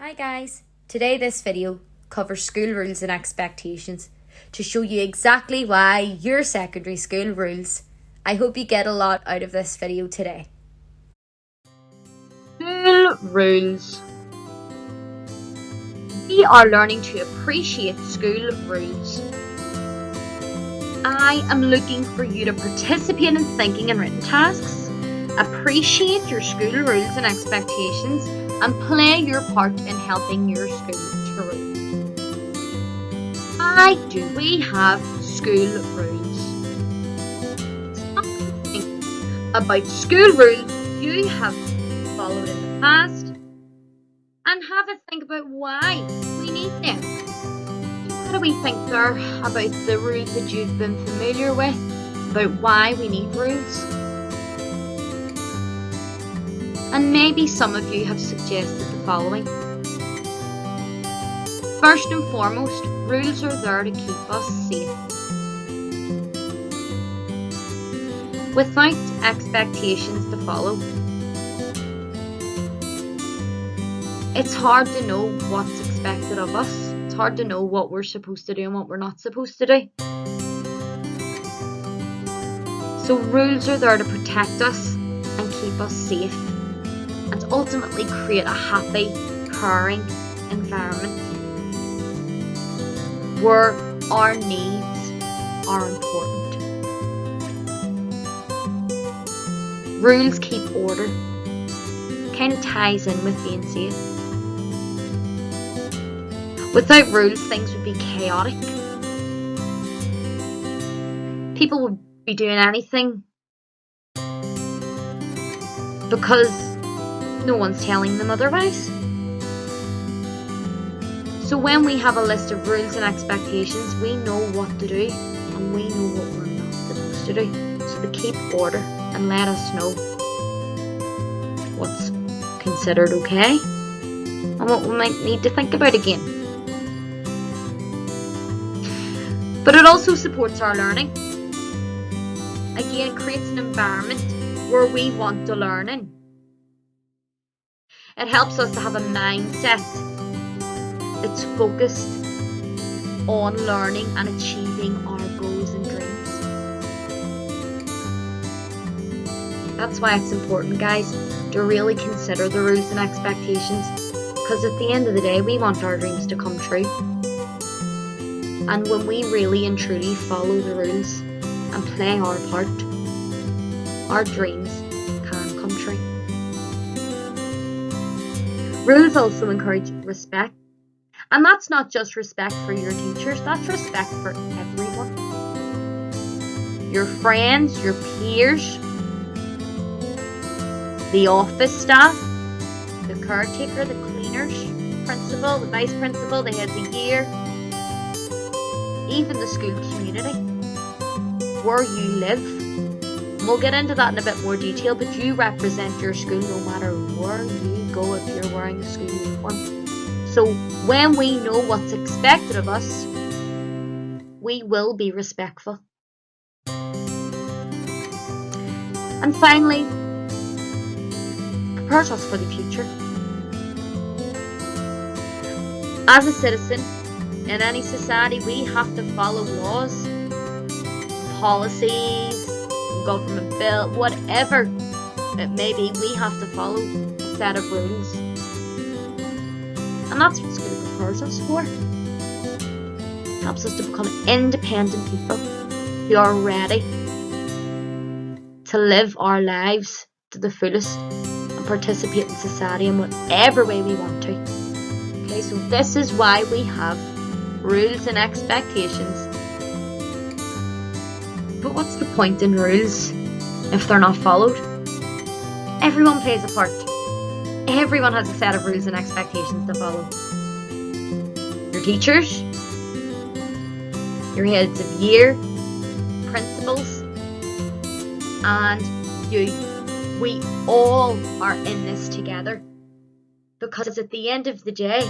Hi guys, today this video covers school rules and expectations to show you exactly why your secondary school rules. I hope you get a lot out of this video today. School rules. We are learning to appreciate school rules. I am looking for you to participate in thinking and written tasks, appreciate your school rules and expectations, and play your part in helping your school to rule. Why do we have school rules? Stop thinking about school rules you have followed in the past and have a think about why we need them. What do we think there about the rules that you've been familiar with, about why we need rules? And maybe some of you have suggested the following. First and foremost, rules are there to keep us safe. Without expectations to follow, it's hard to know what's expected of us. It's hard to know what we're supposed to do and what we're not supposed to do. So rules are there to protect us and keep us safe, and ultimately create a happy, caring environment where our needs are important. Rules keep order. Kind of ties in with being safe. Without rules, things would be chaotic. People would be doing anything because no one's telling them otherwise. So when we have a list of rules and expectations, we know what to do and we know what we're not supposed to do. So they keep order and let us know what's considered okay and what we might need to think about again. But it also supports our learning. Again, it creates an environment where we want to learn in. It helps us to have a mindset that's focused on learning and achieving our goals and dreams. That's why it's important, guys, to really consider the rules and expectations, because at the end of the day, we want our dreams to come true. And when we really and truly follow the rules and play our part, our dreams can come true. Rules also encourage respect. And that's not just respect for your teachers, that's respect for everyone. Your friends, your peers, the office staff, the caretaker, the cleaners, principal, the vice principal, the heads of year, even the school community, where you live. And we'll get into that in a bit more detail, but you represent your school no matter where you go if you're wearing a school uniform. So when we know what's expected of us, we will be respectful. And finally, prepares us for the future. As a citizen in any society, we have to follow laws, policies, government bill, whatever it may be. We have to follow a set of rules. And that's what school prepares us for. It helps us to become independent people who are ready to live our lives to the fullest and participate in society in whatever way we want to. Okay, so this is why we have rules and expectations. But what's the point in rules if they're not followed? Everyone plays a part. Everyone has a set of rules and expectations to follow. Your teachers, your heads of year, principals, and you. We all are in this together. Because at the end of the day,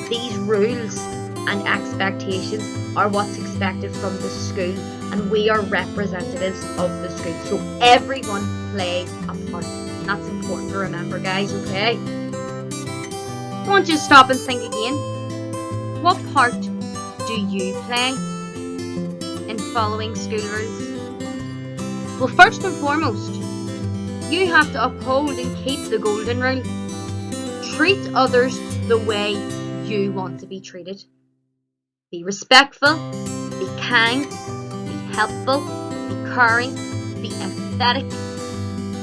these rules and expectations are what's expected from the school, and we are representatives of the school. So everyone plays a part. That's important to remember, guys, okay? want you to stop and think again. What part do you play in following school rules? Well, first and foremost, you have to uphold and keep the golden rule. Treat others the way you want to be treated. Be respectful, be kind, be helpful, be caring, be empathetic.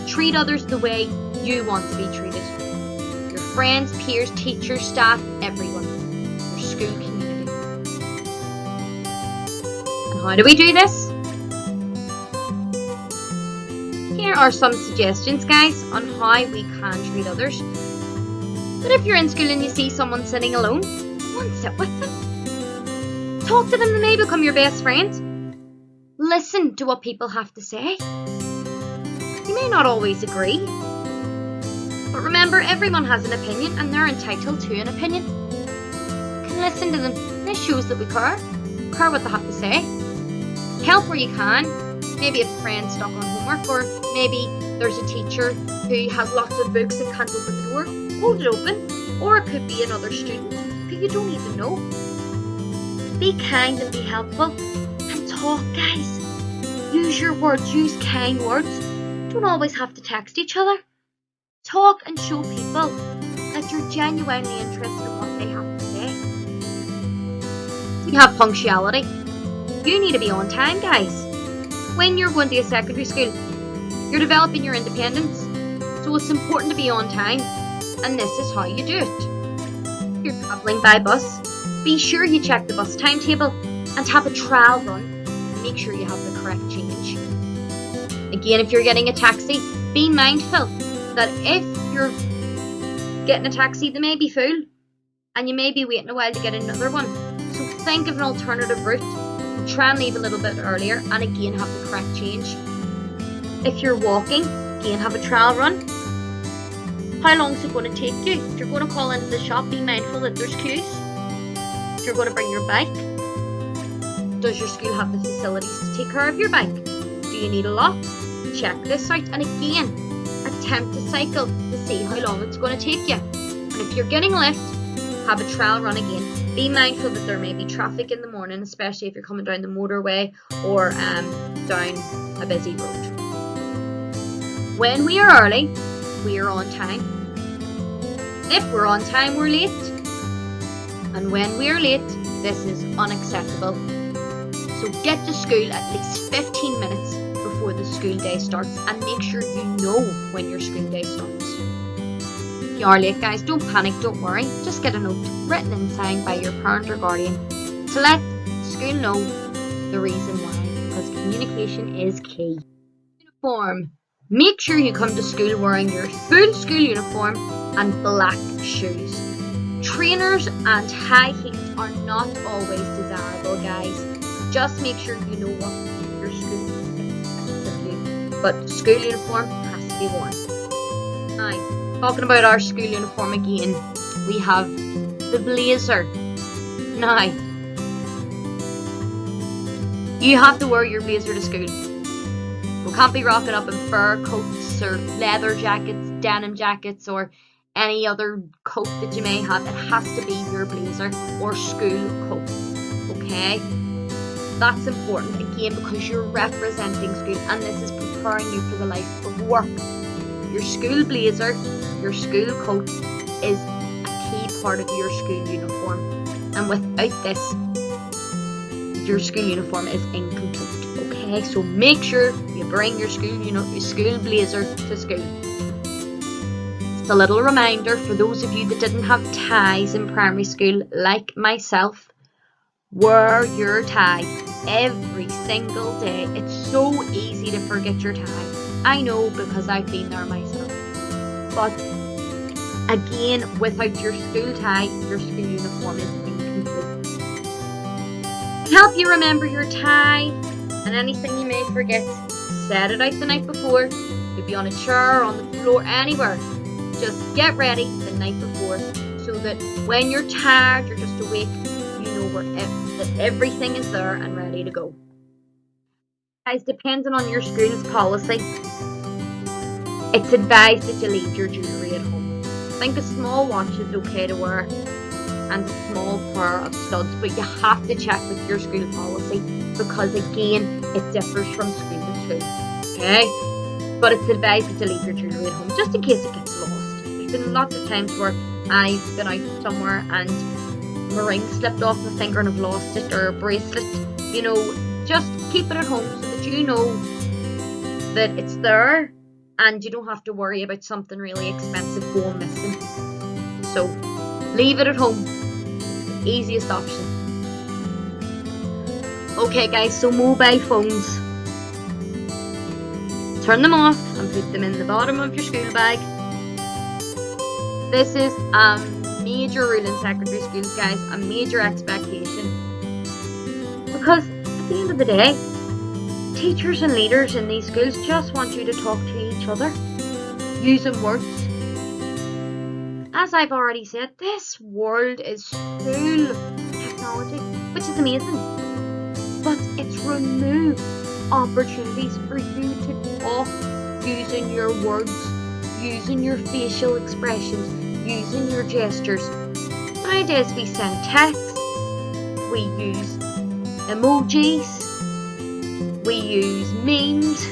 Treat others the way you want to be treated. Your friends, peers, teachers, staff, everyone. Your school community. And how do we do this? Here are some suggestions, guys, on how we can treat others. But if you're in school and you see someone sitting alone, go and sit with them. Talk to them, they may become your best friend. Listen to what people have to say. You may not always agree, but remember, everyone has an opinion and they're entitled to an opinion. You can listen to them. This shows that we care what they have to say. Help where you can. Maybe if a friend's stuck on homework, or maybe there's a teacher who has lots of books and can't open the door. Hold it open. Or it could be another student who you don't even know. Be kind and be helpful. And talk, guys. Use your words. Use kind words. Don't always have to text each other. Talk and show people that you're genuinely interested in what they have to say. You have punctuality. You need to be on time, guys. When you're going to a secondary school, you're developing your independence. So it's important to be on time. And this is how you do it. You're travelling by bus. Be sure you check the bus timetable and have a trial run. Make sure you have the correct change. Again, if you're getting a taxi, be mindful that if you're getting a taxi, they may be full and you may be waiting a while to get another one. So think of an alternative route and try and leave a little bit earlier, and again have the correct change. If you're walking, again have a trial run. How long is it going to take you? If you're going to call into the shop, be mindful that there's queues. If you're going to bring your bike, does your school have the facilities to take care of your bike? Do you need a lock? Check this out, and again, attempt to cycle to see how long it's going to take you. And if you're getting a lift, have a trial run again. Be mindful that there may be traffic in the morning, especially if you're coming down the motorway or down a busy road. When we are early, we are on time. If we're on time, we're late. And when we are late, this is unacceptable. So get to school at least 15 minutes before the school day starts, and make sure you know when your school day starts. If you are late, guys, don't panic, don't worry. Just get a note written and signed by your parent or guardian to let school know the reason why, because communication is key. Uniform. Make sure you come to school wearing your full school uniform and black shoes. Trainers and high heels are not always desirable, guys. Just make sure you know what your school expects of you. But school uniform has to be worn. Now, talking about our school uniform again, we have the blazer. Now, you have to wear your blazer to school. We can't be rocking up in fur coats or leather jackets, denim jackets, or any other coat that you may have. It has to be your blazer or school coat. Okay? That's important, again, because you're representing school and this is preparing you for the life of work. Your school blazer, your school coat is a key part of your school uniform. And without this, your school uniform is incomplete. Okay, so make sure you bring your school blazer to school. Just a little reminder for those of you that didn't have ties in primary school, like myself, wear your tie every single day. It's so easy to forget your tie. I know, because I've been there myself. But again, without your school tie, your school uniform is incomplete. To help you remember your tie and anything you may forget, set it out the night before. It could be on a chair, on the floor, anywhere. Just get ready the night before so that when you're tired, you're just awake, you know that everything is there and ready to go. Guys, depending on your school's policy, it's advised that you leave your jewellery at home. think a small watch is okay to wear and a small pair of studs, but you have to check with your school policy because again, it differs from school to school. Okay? But it's advised to leave your jewellery at home just in case it gets lost. There's been lots of times where I've been out somewhere and my ring slipped off my finger and I've lost it, or a bracelet. You know, just keep it at home so that you know that it's there and you don't have to worry about something really expensive going missing. So leave it at home. Easiest option. Okay guys, so mobile phones. Turn them off and put them in the bottom of your school bag. This is a major rule in secondary schools, guys, a major expectation. Because at the end of the day, teachers and leaders in these schools just want you to talk to each other, using words. As I've already said, this world is full of technology, which is amazing. But it's removed opportunities for you to talk using your words, using your facial expressions, using your gestures. Nowadays we send texts, we use emojis, we use memes,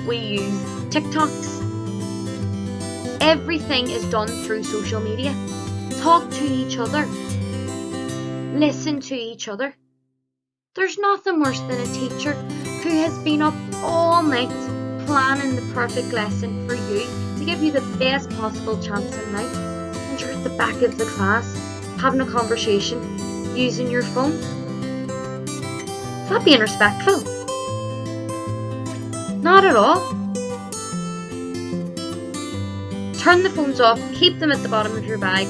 we use TikToks. Everything is done through social media. Talk to each other. Listen to each other. There's nothing worse than a teacher who has been up all night planning the perfect lesson for you to give you the best possible chance in life, and you're at the back of the class having a conversation using your phone. Is that being respectful? Not at all. Turn the phones off, keep them at the bottom of your bag.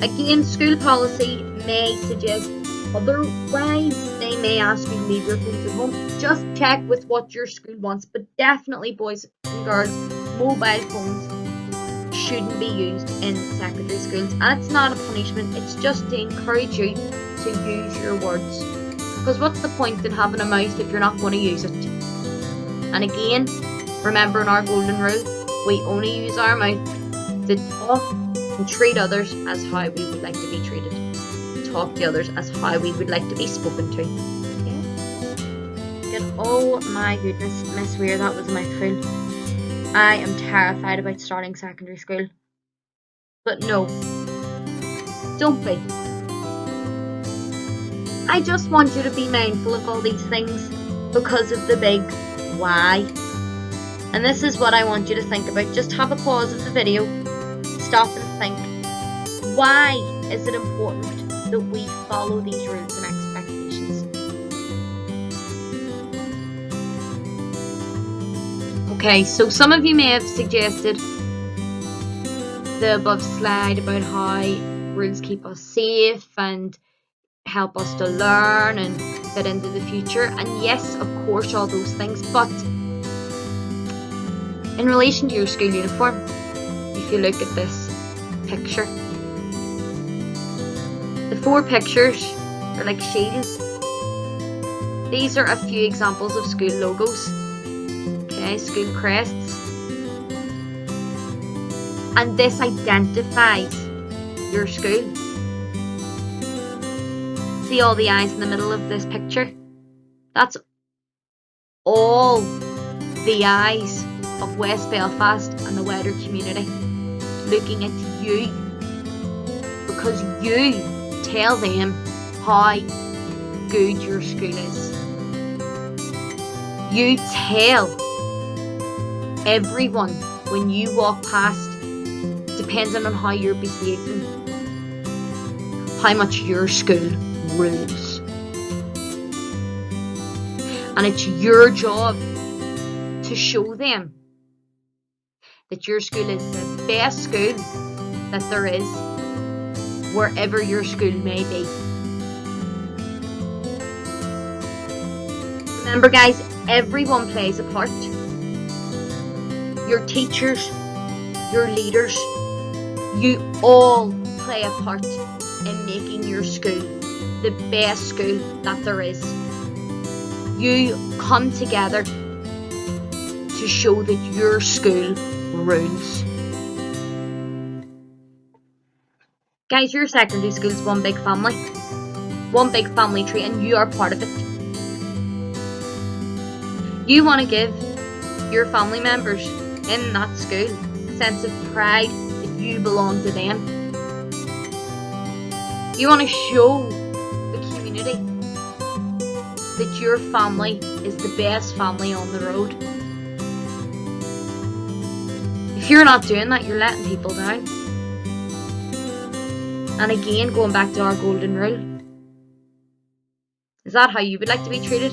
Again, school policy may suggest otherwise. They may ask you to leave your phones at home. Just check with what your school wants, but definitely, boys and girls, mobile phones shouldn't be used in secondary schools. And it's not a punishment, it's just to encourage you to use your words. Because what's the point in having a mouth if you're not going to use it? And again, remember in our golden rule, we only use our mouth to talk and treat others as how we would like to be treated. Talk to others as how we would like to be spoken to. Okay? And oh my goodness, Miss Weir, that was a mouthful. I am terrified about starting secondary school. But no, don't be. I just want you to be mindful of all these things because of the big why. And this is what I want you to think about. Just have a pause of the video, stop and think. Why is it important that we follow these rules and expectations? Okay, so some of you may have suggested the above slide about how rules keep us safe and help us to learn and fit into the future. And yes, of course, all those things. But in relation to your school uniform, if you look at this picture, the 4 pictures are like shields. These are a few examples of school logos. Okay, school crests. And this identifies your school. See all the eyes in the middle of this picture? That's all the eyes of West Belfast and the wider community looking at you, because you tell them how good your school is. You tell everyone when you walk past, depending on how you're behaving, how much your school rules. And it's your job to show them that your school is the best school that there is, wherever your school may be. Remember guys, everyone plays a part. Your teachers, your leaders, you all play a part in making your school the best school that there is. You come together to show that your school rules. Guys, your secondary school is one big family tree, and you are part of it. You want to give your family members in that school a sense of pride that you belong to them. You want to show the community that your family is the best family on the road. If you're not doing that, you're letting people down. And again, going back to our golden rule, is that how you would like to be treated?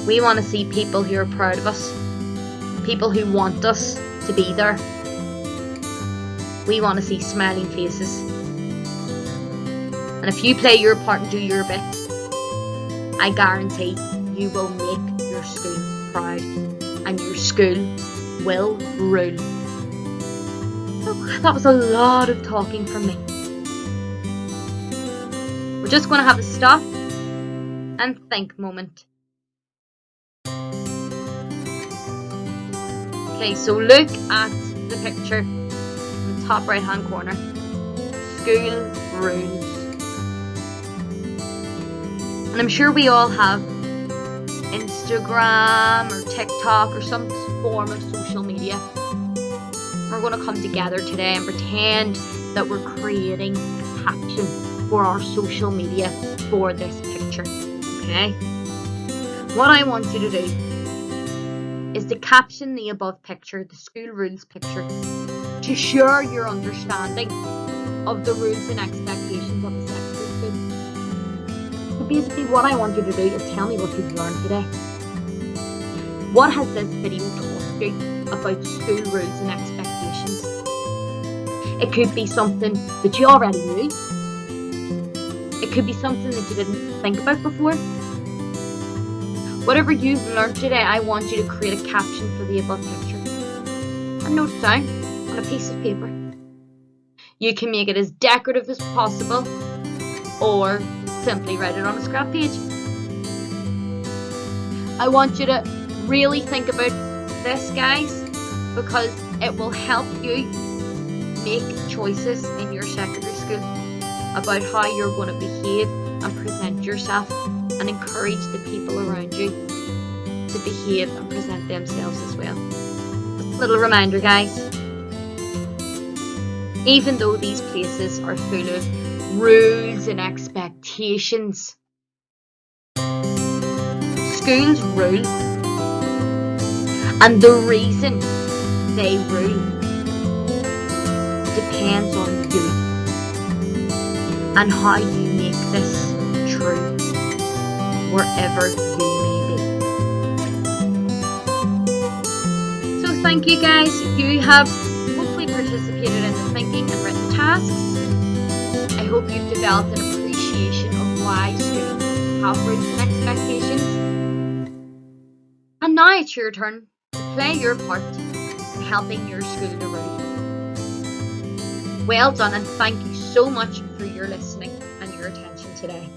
We want to see people who are proud of us, people who want us to be there. We want to see smiling faces. And if you play your part and do your bit, I guarantee you will make your school proud, and your school will rule. Oh, that was a lot of talking from me. We're just going to have a stop and think moment. Okay, so look at the picture in the top right hand corner. School rules. And I'm sure we all have Instagram or TikTok or some form of social media. We're going to come together today and pretend that we're creating a caption for our social media for this picture. Okay? What I want you to do is to caption the above picture, the school rules picture, to share your understanding of the rules and expectations of a secondary school. So basically what I want you to do is tell me what you've learned today. What has this video taught you about school rules and expectations? It could be something that you already knew. It could be something that you didn't think about before. Whatever you've learned today, I want you to create a caption for the above picture and note it down on a piece of paper. You can make it as decorative as possible, or simply write it on a scrap page. I want you to really think about this, guys, because it will help you make choices in your secondary school about how you're going to behave and present yourself, and encourage the people around you to behave and present themselves as well. Just a little reminder, guys, even though these places are full of rules and expectations, schools rule, and the reason they rule depends on you and how you make this true wherever you may be. So thank you, guys. You have hopefully participated in the thinking and written tasks. I hope you've developed an appreciation of why schools have rules and expectations. And now it's your turn to play your part in helping your school to rule. Well done, and thank you so much for your listening and your attention today.